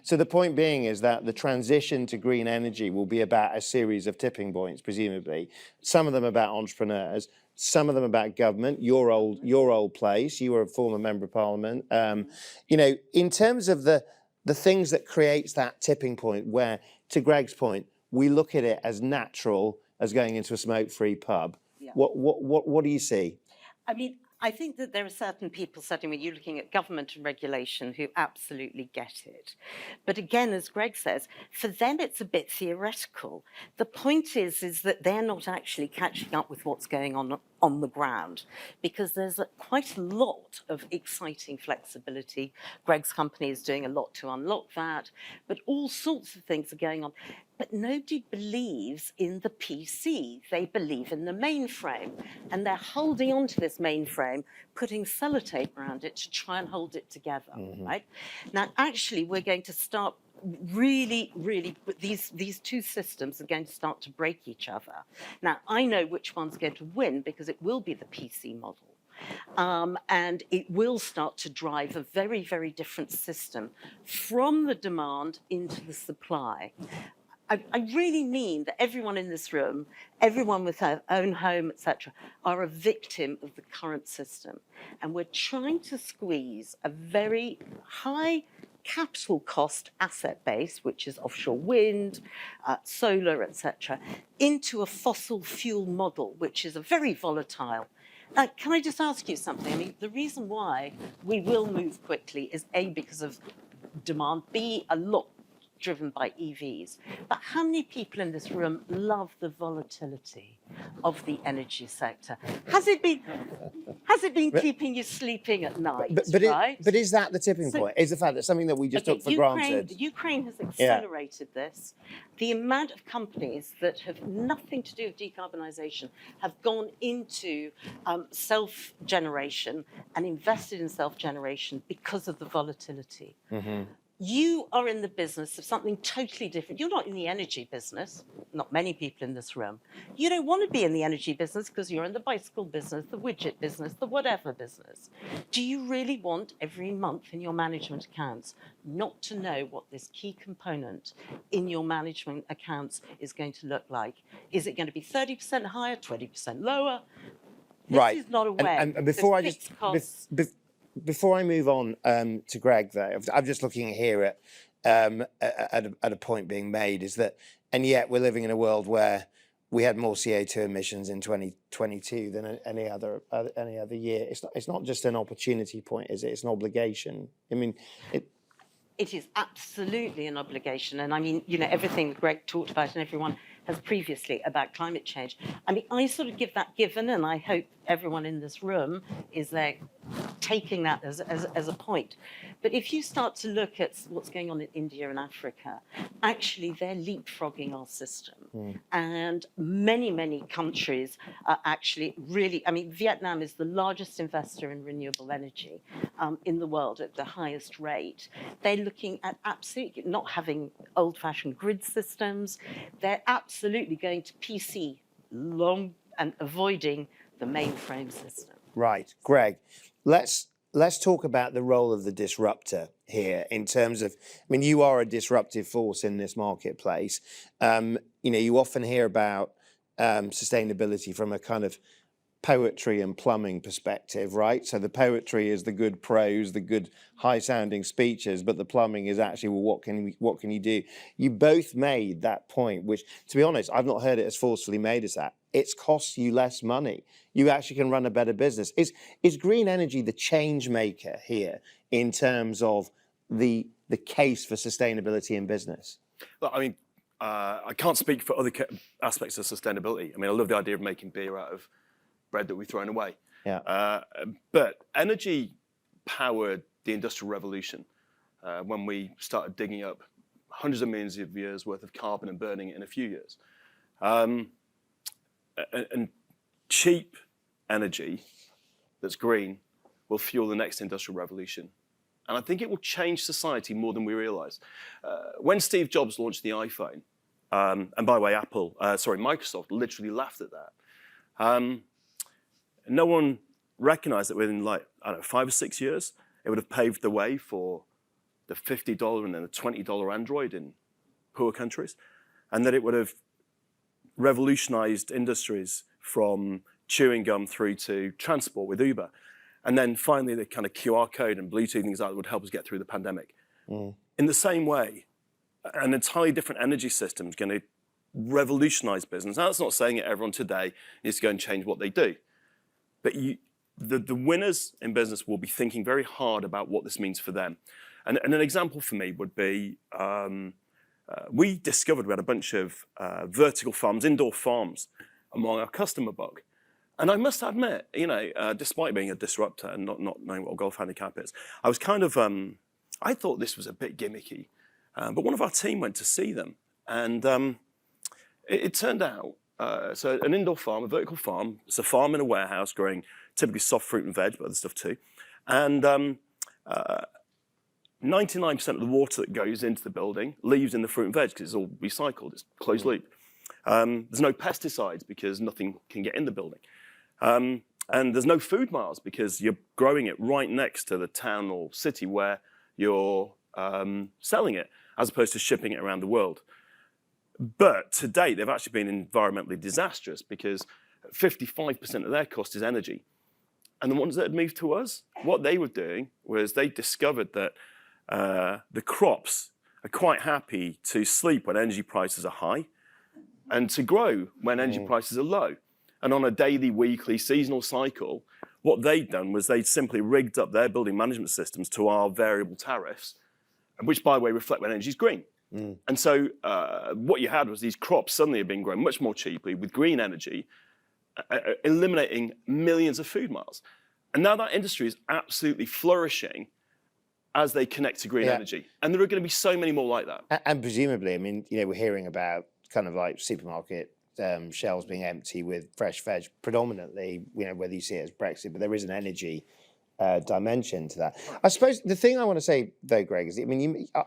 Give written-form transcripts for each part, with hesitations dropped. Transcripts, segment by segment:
So the point being is that the transition to green energy will be about a series of tipping points, presumably. Some of them about entrepreneurs, some of them about government. Your old place. You were a former member of parliament. You know, in terms of the things that creates that tipping point, where, to Greg's point, we look at it as natural as going into a smoke-free pub. Yeah. What do you see? I mean, I think that there are certain people, certainly when you're looking at government and regulation, who absolutely get it. But again, as Greg says, for them it's a bit theoretical. The point is that they're not actually catching up with what's going on the ground, because there's quite a lot of exciting flexibility. Greg's company is doing a lot to unlock that, but all sorts of things are going on. But nobody believes in the PC. They believe in the mainframe, and they're holding on to this mainframe, putting sellotape around it to try and hold it together, right? Now, actually, we're going to start really, these two systems are going to start to break each other. Now, I know which one's going to win, because it will be the PC model. And it will start to drive a very, very different system from the demand into the supply. I really mean that everyone in this room, everyone with their own home, etc., are a victim of the current system. And we're trying to squeeze a very high capital cost asset base, which is offshore wind, solar, etc., into a fossil fuel model, which is a very volatile. Can I just ask you something? I mean, the reason why we will move quickly is A, because of demand, B, a lot driven by EVs. But how many people in this room love the volatility of the energy sector? Has it been keeping you sleeping at night, right? But is that the tipping point? Is the fact that something that we just took for granted? Ukraine has accelerated this. The amount of companies that have nothing to do with decarbonisation have gone into self-generation and invested in self-generation because of the volatility. You are in the business of something totally different. You're not in the energy business, not many people in this room. You don't want to be in the energy business because you're in the bicycle business, the widget business, the whatever business. Do you really want every month in your management accounts not to know what this key component in your management accounts is going to look like? Is it going to be 30% higher, 20% lower? This is not a way. And before I move on to Greg, though, I'm just looking here at a point being made, is that, and yet we're living in a world where we had more CO2 emissions in 2022 than any other year. It's not just an opportunity point, is it? It's an obligation. I mean, it is absolutely an obligation. And I mean, you know, everything Greg talked about and everyone has previously about climate change. I mean, I sort of give that given, and I hope everyone in this room is there taking that as a point. But if you start to look at what's going on in India and Africa, actually they're leapfrogging our system. And many countries are actually really, I mean, Vietnam is the largest investor in renewable energy in the world at the highest rate. They're looking at absolutely not having old-fashioned grid systems. They're absolutely going to PC long and avoiding the mainframe system. Right, Greg, let's talk about the role of the disruptor here in terms of, I mean, you are a disruptive force in this marketplace. You know, you often hear about sustainability from a kind of poetry and plumbing perspective, right? So the poetry is the good prose, the good high-sounding speeches, but the plumbing is actually, well, what can you do? You both made that point, which, to be honest, I've not heard it as forcefully made as that. It's costs you less money. You actually can run a better business. Is green energy the change maker here in terms of the case for sustainability in business? Well, I mean, I can't speak for other aspects of sustainability. I mean, I love the idea of making beer out of bread that we've thrown away. Yeah. But energy powered the Industrial Revolution when we started digging up hundreds of millions of years worth of carbon and burning it in a few years. And cheap energy that's green will fuel the next Industrial Revolution. And I think it will change society more than we realize. When Steve Jobs launched the iPhone, and by the way, Microsoft literally laughed at that. No one recognized that within, like, I don't know, 5 or 6 years, it would have paved the way for the $50 and then the $20 Android in poor countries, and that it would have revolutionized industries from chewing gum through to transport with Uber. And then finally, the kind of QR code and Bluetooth things like that would help us get through the pandemic. In the same way, an entirely different energy system is going to revolutionize business. Now, that's not saying that everyone today needs to go and change what they do. But the winners in business will be thinking very hard about what this means for them. And an example for me would be, we discovered we had a bunch of vertical farms, indoor farms, among our customer book. And I must admit, despite being a disruptor and not knowing what a golf handicap is, I was kind of, I thought this was a bit gimmicky. But one of our team went to see them. And it turned out, so an indoor farm, a vertical farm, it's a farm in a warehouse growing typically soft fruit and veg, but other stuff too. And 99% of the water that goes into the building leaves in the fruit and veg because it's all recycled, it's closed loop. There's no pesticides because nothing can get in the building. And there's no food miles because you're growing it right next to the town or city where you're selling it, as opposed to shipping it around the world. But to date, they've actually been environmentally disastrous because 55% of their cost is energy. And the ones that had moved to us, what they were doing was they discovered that the crops are quite happy to sleep when energy prices are high and to grow when energy prices are low. And on a daily, weekly, seasonal cycle, what they'd done was they'd simply rigged up their building management systems to our variable tariffs, which, by the way, reflect when energy is green. And so what you had was these crops suddenly had been grown much more cheaply with green energy, eliminating millions of food miles. And now that industry is absolutely flourishing as they connect to green energy. And there are going to be so many more like that. And presumably, I mean, we're hearing about kind of like supermarket shelves being empty with fresh veg predominantly, whether you see it as Brexit, but there is an energy dimension to that. I suppose the thing I want to say, though, Greg, is,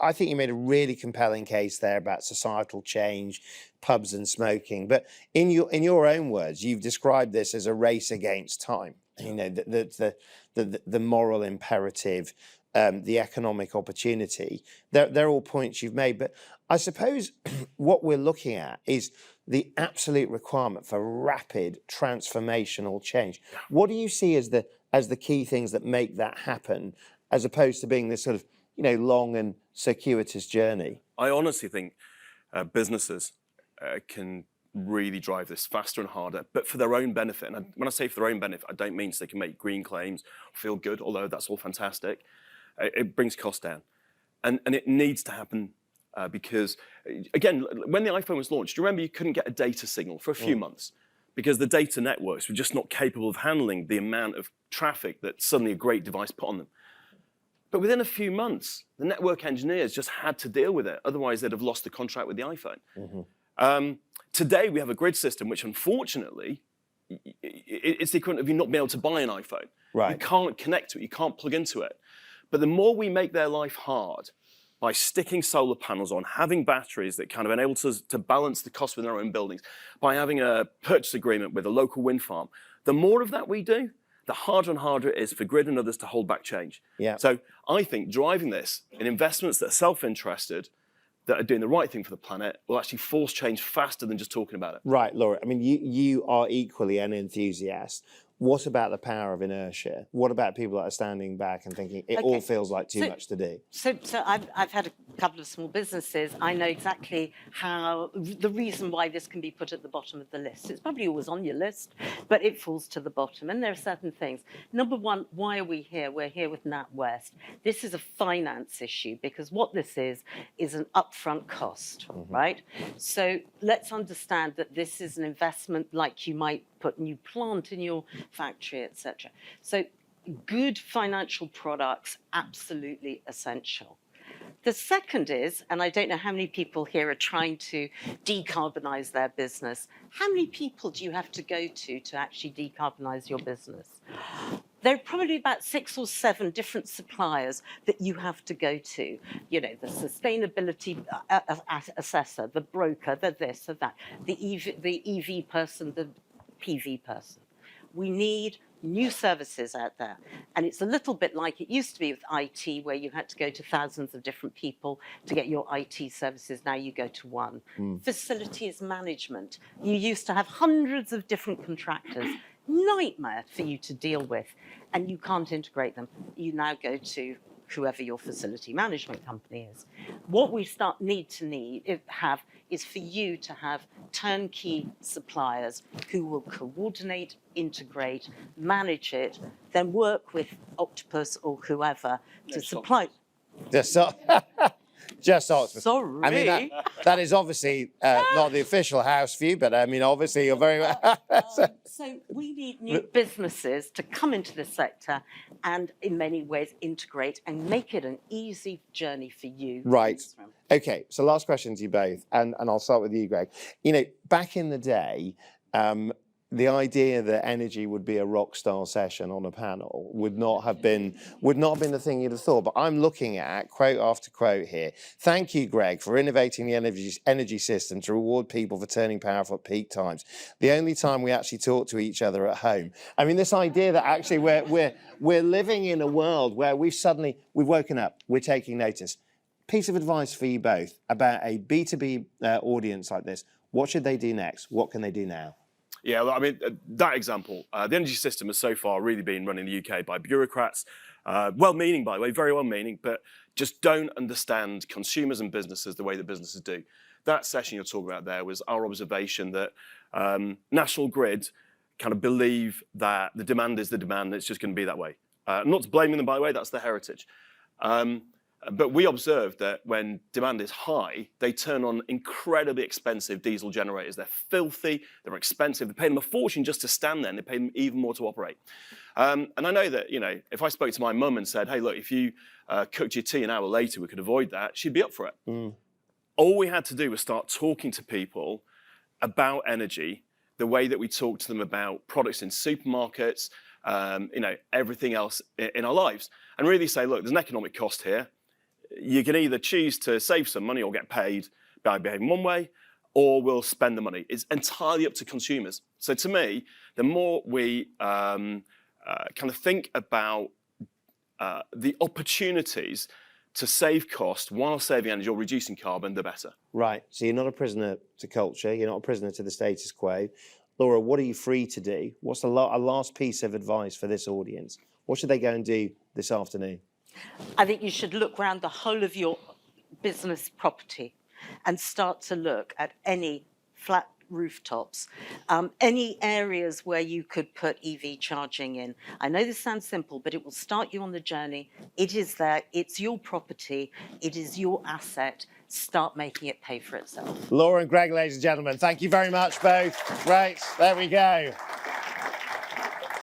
I think you made a really compelling case there about societal change, pubs and smoking. But in your own words, you've described this as a race against time. The moral imperative, the economic opportunity. They're all points you've made. But I suppose what we're looking at is the absolute requirement for rapid transformational change. What do you see as the key things that make that happen, as opposed to being this sort of, long and circuitous journey? I honestly think businesses can really drive this faster and harder, but for their own benefit. And when I say for their own benefit, I don't mean so they can make green claims, feel good, although that's all fantastic. It brings costs down. And it needs to happen because, again, when the iPhone was launched, do you remember you couldn't get a data signal for a few months? Because the data networks were just not capable of handling the amount of traffic that suddenly a great device put on them. But within a few months, the network engineers just had to deal with it. Otherwise, they'd have lost the contract with the iPhone. Today, we have a grid system, which unfortunately, it's the equivalent of you not being able to buy an iPhone. Right. You can't connect to it. You can't plug into it. But the more we make their life hard by sticking solar panels on, having batteries that kind of enable us to balance the cost within our own buildings, by having a purchase agreement with a local wind farm, the more of that we do, the harder and harder it is for grid and others to hold back change. Yeah. So I think driving this in investments that are self-interested, that are doing the right thing for the planet, will actually force change faster than just talking about it. Right, Laura. I mean, you are equally an enthusiast. What about the power of inertia? What about people that are standing back and thinking it all feels like too much to do? So I've had a couple of small businesses. I know exactly how the reason why this can be put at the bottom of the list. It's probably always on your list, but it falls to the bottom. And there are certain things. Number one, why are we here? We're here with NatWest. This is a finance issue because what this is an upfront cost, right? So let's understand that this is an investment like you might put new plant in your factory, etc. So good financial products, absolutely essential. The second is, and I don't know how many people here are trying to decarbonize their business. How many people do you have to go to actually decarbonize your business? There are probably about 6 or 7 different suppliers that you have to go to. The sustainability assessor, the broker, the this, the that, the EV person, the PV person. We need new services out there. And it's a little bit like it used to be with IT, where you had to go to thousands of different people to get your IT services. Now you go to one. Facilities management. You used to have hundreds of different contractors. Nightmare for you to deal with. And you can't integrate them. You now go to whoever your facility management company is. What we need to have is for you to have turnkey suppliers who will coordinate, integrate, manage it, then work with Octopus or whoever to supply. Just Octopus. Sorry. I mean, that is obviously not the official house view, but I mean, obviously you're very... So we need new businesses to come into the sector and in many ways integrate and make it an easy journey for you. Right. Okay, so last question to you both, and I'll start with you, Greg. You know, back in the day, the idea that energy would be a rock star session on a panel would not have been the thing you'd have thought. But I'm looking at quote after quote here. Thank you, Greg, for innovating the energy system to reward people for turning power off at peak times. The only time we actually talk to each other at home. I mean, this idea that actually we're living in a world where we've woken up, we're taking notice. Piece of advice for you both about a B2B audience like this. What should they do next? What can they do now? Yeah, I mean, that example, the energy system has so far really been run in the UK by bureaucrats, well-meaning, by the way, very well-meaning, but just don't understand consumers and businesses the way that businesses do. That session you're talking about there was our observation that National Grid kind of believe that the demand is the demand, it's just going to be that way. Not to blame them, by the way, that's their heritage. But we observed that when demand is high, they turn on incredibly expensive diesel generators. They're filthy, they're expensive, they pay them a fortune just to stand there, and they pay them even more to operate. And I know that, you know, if I spoke to my mum and said, hey, look, if you cooked your tea an hour later, we could avoid that, she'd be up for it. All we had to do was start talking to people about energy the way that we talk to them about products in supermarkets, you know, everything else in our lives. And really say, look, there's an economic cost here. You can either choose to save some money or get paid by behaving one way, or we'll spend the money. It's entirely up to consumers. So to me, the more we kind of think about the opportunities to save cost while saving energy or reducing carbon, the better. Right, so you're not a prisoner to culture, you're not a prisoner to the status quo. Laura, what are you free to do? What's a last piece of advice for this audience? What should they go and do this afternoon? I think you should look around the whole of your business property and start to look at any flat rooftops, any areas where you could put EV charging in. I know this sounds simple, but it will start you on the journey. It is there, it's your property, it is your asset. Start making it pay for itself. Laura and Greg, ladies and gentlemen, thank you very much both. Great, there we go.